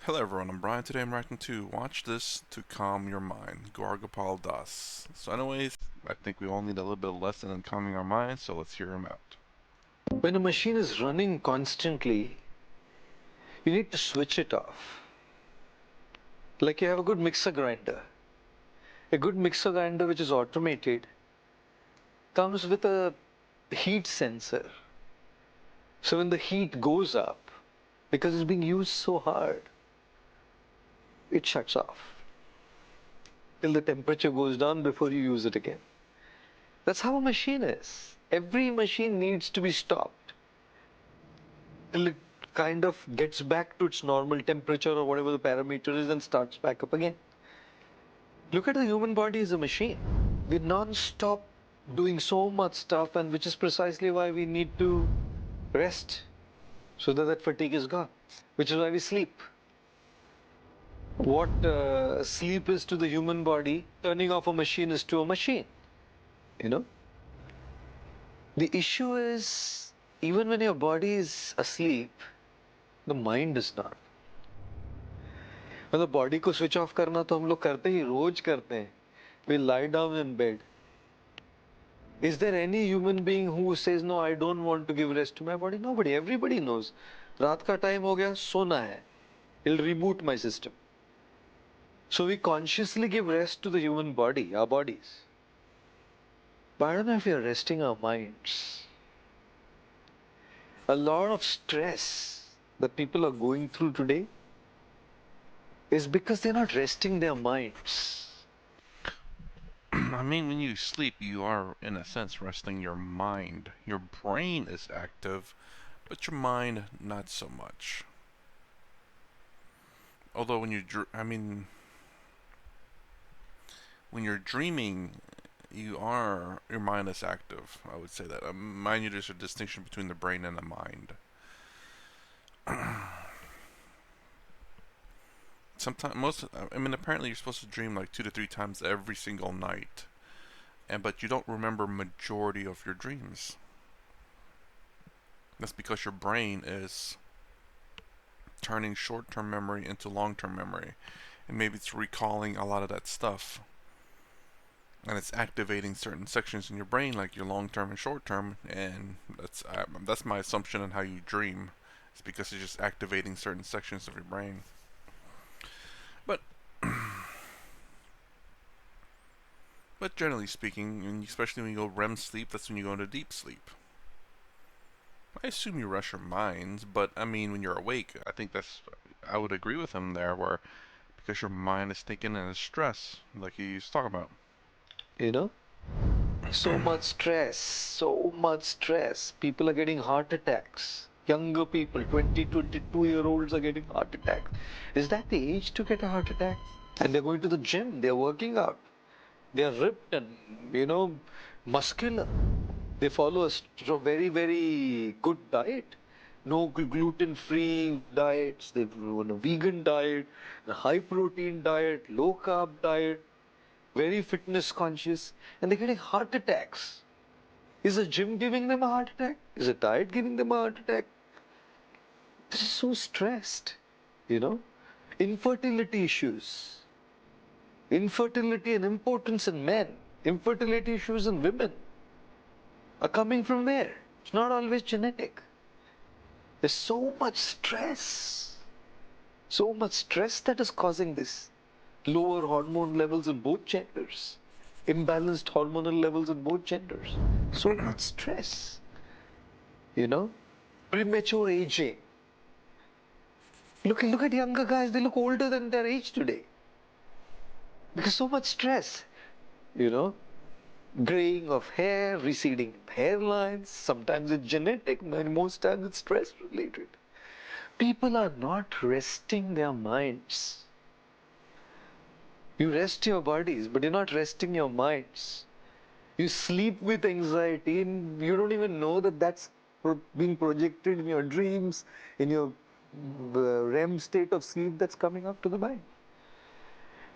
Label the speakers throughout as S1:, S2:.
S1: Hello everyone, I'm Brian. Today I'm reacting to Watch This to Calm Your Mind, Gaur Das. So anyways, I think we all need a little bit of lesson in calming our minds, so let's hear him out.
S2: When a machine is running constantly, you need to switch it off. Like you have a good mixer grinder. A good mixer grinder which is automated comes with a heat sensor. So when the heat goes up, because it's being used so hard, it shuts off till the temperature goes down before you use it again. That's how a machine is. Every machine needs to be stopped till it kind of gets back to its normal temperature or whatever the parameter is and starts back up again. Look at the human body as a machine. We're non-stop doing so much stuff, and which is precisely why we need to rest so that that fatigue is gone, which is why we sleep. What sleep is to the human body, turning off a machine is to a machine. You know? The issue is, even when your body is asleep, the mind is not. मतलब body को switch off करना तो हम लोग करते ही रोज करते हैं. We lie down in bed. Is there any human being who says, no, I don't want to give rest to my body? Nobody. Everybody knows. रात का टाइम हो गया, सोना है. It'll reboot my system. So we consciously give rest to the human body, our bodies. But I don't know if we are resting our minds. A lot of stress that people are going through today is because they're not resting their minds.
S1: I mean, when you sleep, you are, in a sense, resting your mind. Your brain is active, but your mind, not so much. Although when you're dreaming, your mind is active. I would say that. Mind you, there's a distinction between the brain and the mind. Sometimes apparently you're supposed to dream like 2 to 3 times every single night, but you don't remember majority of your dreams. That's because your brain is turning short-term memory into long-term memory, and maybe it's recalling a lot of that stuff, and it's activating certain sections in your brain, like your long-term and short-term, and that's my assumption on how you dream. It's because it's just activating certain sections of your brain. But But generally speaking, and especially when you go REM sleep, that's when you go into deep sleep. I assume you rush your minds, but I mean, when you're awake, I would agree with him there, where because your mind is taken in a stress, like he used to talk about.
S2: You know? So much stress, so much stress. People are getting heart attacks. Younger people, 20, 22-year-olds are getting heart attacks. Is that the age to get a heart attack? And they're going to the gym, they're working out. They're ripped and, muscular. They follow a very, very good diet. No gluten-free diets. They run a vegan diet, a high-protein diet, low-carb diet, very fitness conscious, and they're getting heart attacks. Is the gym giving them a heart attack? Is the diet giving them a heart attack? This is so stressed, you know. Infertility issues, infertility and importance in men, infertility issues in women are coming from where? It's not always genetic. There's so much stress that is causing this. Lower hormone levels in both genders, imbalanced hormonal levels in both genders. So much stress, you know, premature aging. Look at younger guys, they look older than their age today. Because so much stress, you know, graying of hair, receding hairlines, sometimes it's genetic, most times it's stress related. People are not resting their minds. You rest your bodies, but you're not resting your minds. You sleep with anxiety and you don't even know that that's being projected in your dreams, in your REM state of sleep that's coming up to the mind.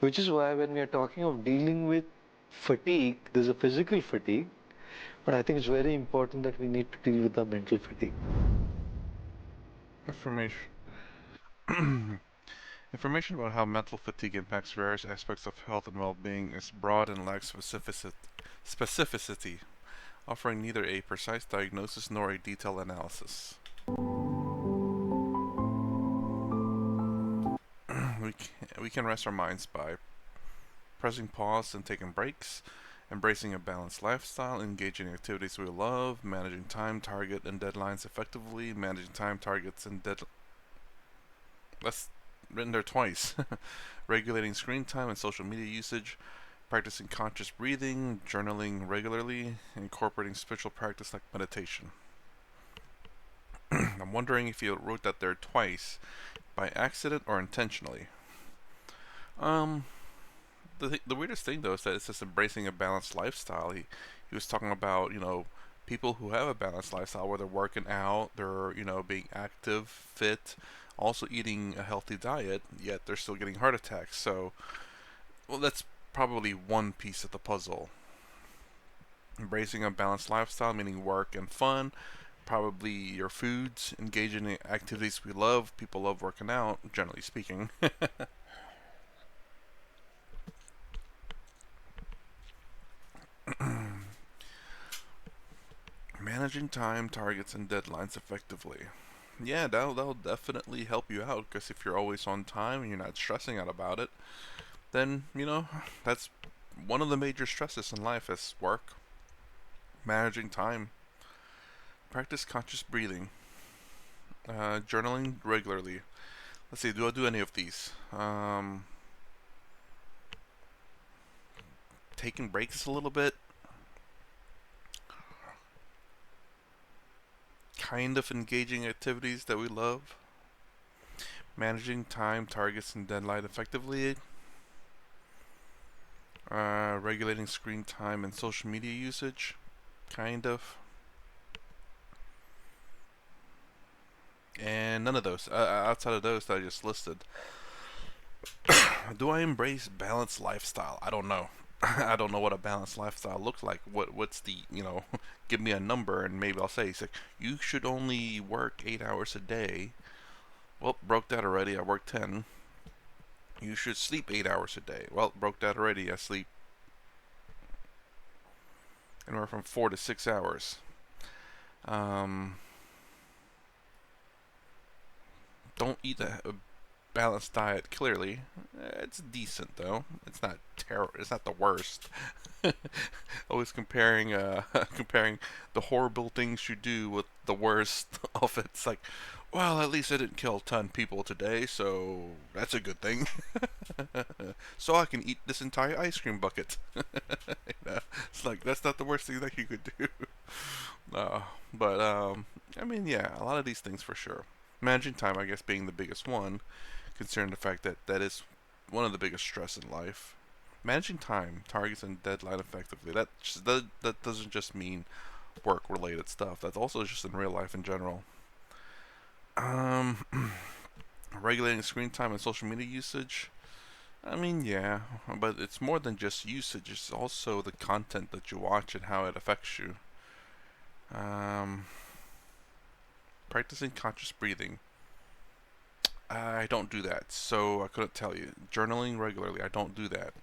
S2: Which is why when we are talking of dealing with fatigue, there's a physical fatigue, but I think it's very important that we need to deal with the mental fatigue.
S1: Information. Information about how mental fatigue impacts various aspects of health and well-being is broad and lacks specificity, offering neither a precise diagnosis nor a detailed analysis. We can rest our minds by pressing pause and taking breaks, embracing a balanced lifestyle, engaging in activities we love, managing time, target, and deadlines effectively, managing time, targets, and dead. That's written there twice. Regulating screen time and social media usage, practicing conscious breathing, journaling regularly, incorporating spiritual practice like meditation. I'm wondering if you wrote that there twice by accident or intentionally. Um, the weirdest thing though is that it's just embracing a balanced lifestyle. He was talking about people who have a balanced lifestyle where they're working out, they're being active, fit, also eating a healthy diet, yet they're still getting heart attacks. So, well, that's probably one piece of the puzzle. Embracing a balanced lifestyle, meaning work and fun, probably your foods, engaging in activities we love. People love working out, generally speaking. Managing time, targets, and deadlines effectively. Yeah, that'll definitely help you out because if you're always on time and you're not stressing out about it, then that's one of the major stresses in life is work, managing time. Practice conscious breathing, journaling regularly. Let's see, do I do any of these? Taking breaks a little bit, kind of engaging activities that we love, managing time, targets, and deadline effectively, regulating screen time and social media usage, kind of, and none of those. Outside of those that I just listed, do I embrace balanced lifestyle? I don't know. I don't know what a balanced lifestyle looks like. What's the give me a number and maybe I'll say it's like you should only work 8 hours a day. Well, broke that already. I work 10. You should sleep 8 hours a day. Well, broke that already. I sleep anywhere from 4 to 6 hours. Um, don't eat a balanced diet. Clearly, it's decent though. It's not terrible. It's not the worst. Always comparing comparing the horrible things you do with the worst of it. It's like, well, at least I didn't kill 10 people today, so that's a good thing. So I can eat this entire ice cream bucket. It's like that's not the worst thing that you could do. Uh, but I mean, yeah, a lot of these things for sure. Managing time, I guess, being the biggest one, considering the fact that that is one of the biggest stress in life. Managing time, targets, and deadline effectively. That doesn't just mean work-related stuff. That's also just in real life in general. Um, regulating screen time and social media usage. I mean, yeah, but it's more than just usage. It's also the content that you watch and how it affects you. Um, practicing conscious breathing. I don't do that, so I couldn't tell you. Journaling regularly. I don't do that.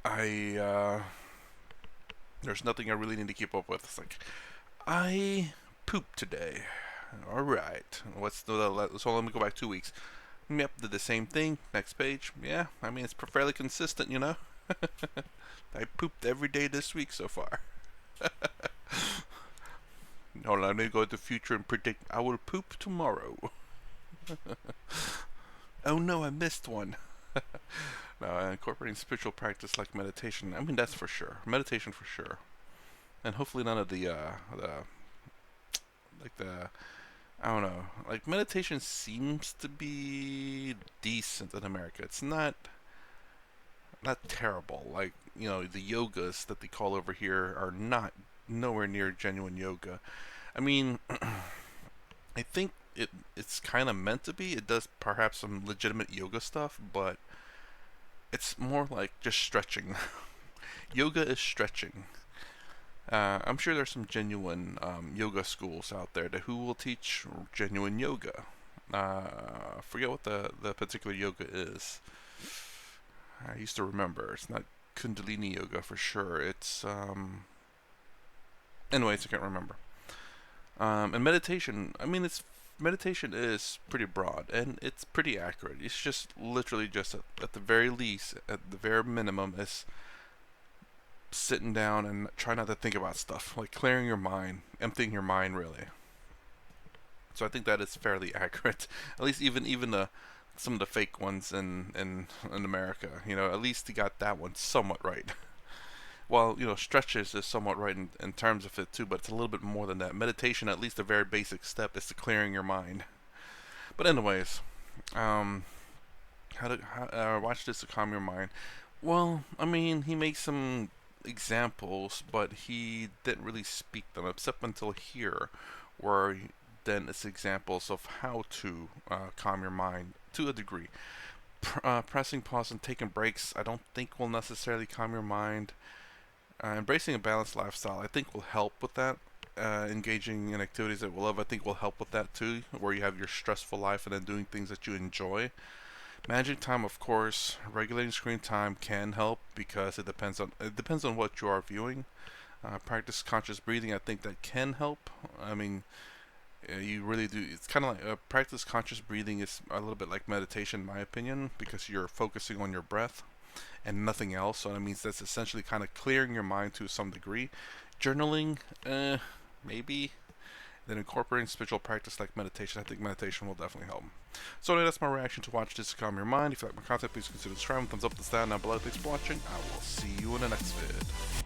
S1: I there's nothing I really need to keep up with. It's like I pooped today. All right. So let me go back 2 weeks. Yep, did the same thing. Next page. Yeah, I mean it's fairly consistent, you know. I pooped every day this week so far. No, let me go to the future and predict I will poop tomorrow. Oh no, I missed one. No, incorporating spiritual practice like meditation. I mean that's for sure. Meditation for sure. And hopefully none of the like the I don't know. Like meditation seems to be decent in America. It's not terrible. Like the yogas that they call over here are not nowhere near genuine yoga. I mean, I think it's kind of meant to be. It does perhaps some legitimate yoga stuff, but it's more like just stretching. Yoga is stretching. I'm sure there's some genuine yoga schools out there who will teach genuine yoga. Forget what the particular yoga is. I used to remember. It's not Kundalini yoga for sure. It's anyways, I can't remember. And meditation. I mean, it's meditation is pretty broad and it's pretty accurate. It's just literally just at the very least, at the very minimum, is sitting down and try not to think about stuff, like clearing your mind, emptying your mind, really. So I think that is fairly accurate. At least even the some of the fake ones in America, at least he got that one somewhat right. Well, stretches is somewhat right in terms of it too, but it's a little bit more than that. Meditation, at least a very basic step, is to clearing your mind. But anyways, um, watch this to calm your mind. Well, I mean, he makes some examples, but he didn't really speak them except until here, where then it's examples of how to calm your mind to a degree. Pressing pause and taking breaks, I don't think will necessarily calm your mind. Embracing a balanced lifestyle, I think, will help with that. Engaging in activities that we love, I think, will help with that too, where you have your stressful life and then doing things that you enjoy. Managing time, of course, regulating screen time can help because it depends on what you are viewing. Practice conscious breathing. I think that can help. I mean, you really do. It's kind of like practice conscious breathing is a little bit like meditation, in my opinion, because you're focusing on your breath and nothing else. So that means that's essentially kind of clearing your mind to some degree. Journaling, maybe. Then incorporating spiritual practice like meditation, I think meditation will definitely help. So anyway, that's my reaction to watch this to calm your mind. If you like my content, please consider subscribing, thumbs up, the down below. Thanks for watching. I will see you in the next vid.